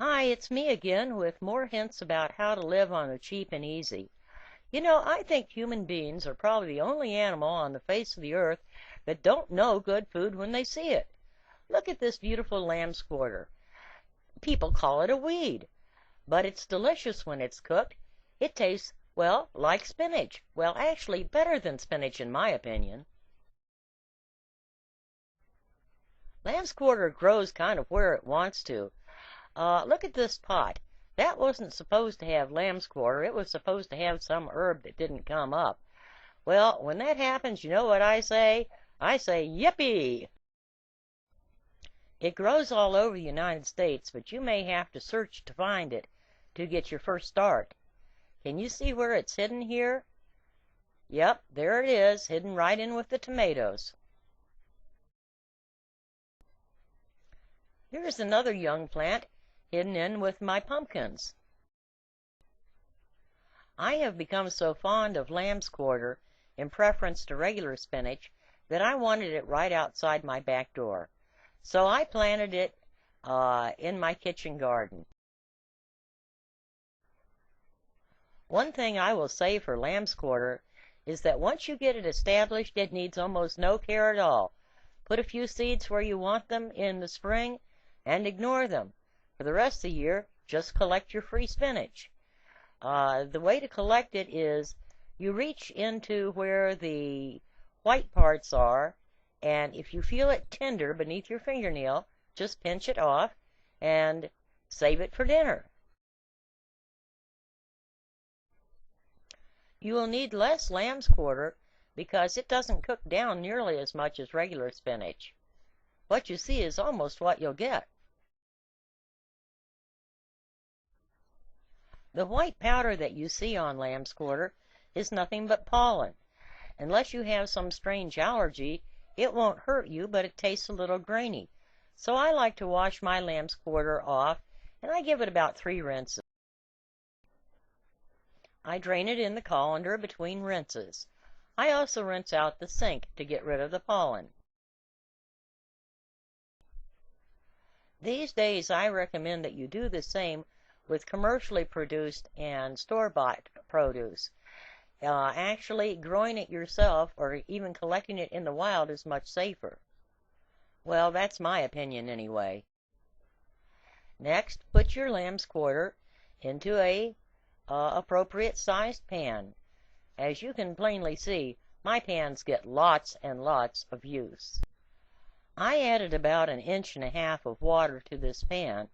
Hi, it's me again with more hints about how to live on the cheap and easy. I think human beings are probably the only animal on the face of the earth that don't know good food when they see it. Look at this beautiful lamb's quarter. People call it a weed, but it's delicious when it's cooked. It tastes, well, like spinach. Well, actually, better than spinach in my opinion. Lamb's quarter grows kind of where it wants to. Look at this pot. That wasn't supposed to have lamb's quarter. It was supposed to have some herb that didn't come up. Well, when that happens, you know what I say? I say, yippee! It grows all over the United States, but you may have to search to find it to get your first start. Can you see where it's hidden here? Yep, there it is, hidden right in with the tomatoes. Here's another young plant hidden in with my pumpkins. I have become so fond of lamb's quarter in preference to regular spinach that I wanted it right outside my back door. So I planted it in my kitchen garden. One thing I will say for lamb's quarter is that once you get it established, it needs almost no care at all. Put a few seeds where you want them in the spring and ignore them. For the rest of the year, just collect your free spinach. The way to collect it is you reach into where the white parts are, and if you feel it tender beneath your fingernail, just pinch it off and save it for dinner. You will need less lamb's quarter because it doesn't cook down nearly as much as regular spinach. What you see is almost what you'll get. The white powder that you see on lamb's quarter is nothing but pollen. Unless you have some strange allergy, it won't hurt you, but it tastes a little grainy. So I like to wash my lamb's quarter off, and I give it about 3 rinses. I drain it in the colander between rinses. I also rinse out the sink to get rid of the pollen. These days I recommend that you do the same with commercially produced and store-bought produce. Actually, growing it yourself or even collecting it in the wild is much safer. Well, that's my opinion anyway. Next, put your lamb's quarter into a appropriate sized pan. As you can plainly see, my pans get lots and lots of use. I added about 1.5 inches of water to this pan.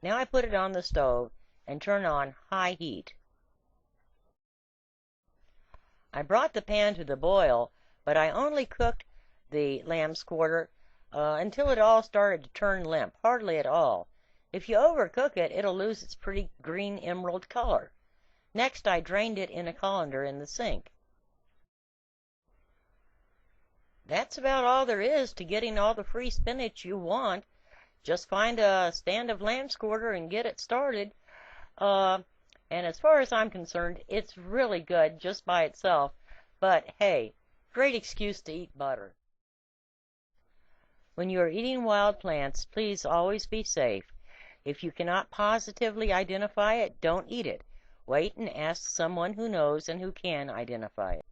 Now I put it on the stove and turn on high heat. I brought the pan to the boil, but I only cooked the lamb's quarter until it all started to turn limp, hardly at all. If you overcook it, it'll lose its pretty green emerald color. Next, I drained it in a colander in the sink. That's about all there is to getting all the free spinach you want. Just find a stand of lamb's quarter and get it started. And as far as I'm concerned, it's really good just by itself. But hey, great excuse to eat butter. When you are eating wild plants, please always be safe. If you cannot positively identify it, don't eat it. Wait and ask someone who knows and who can identify it.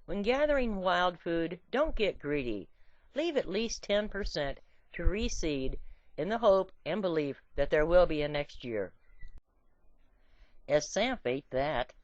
When gathering wild food, don't get greedy. Leave at least 10% to reseed in the hope and belief that there will be a next year. As Sam ate that.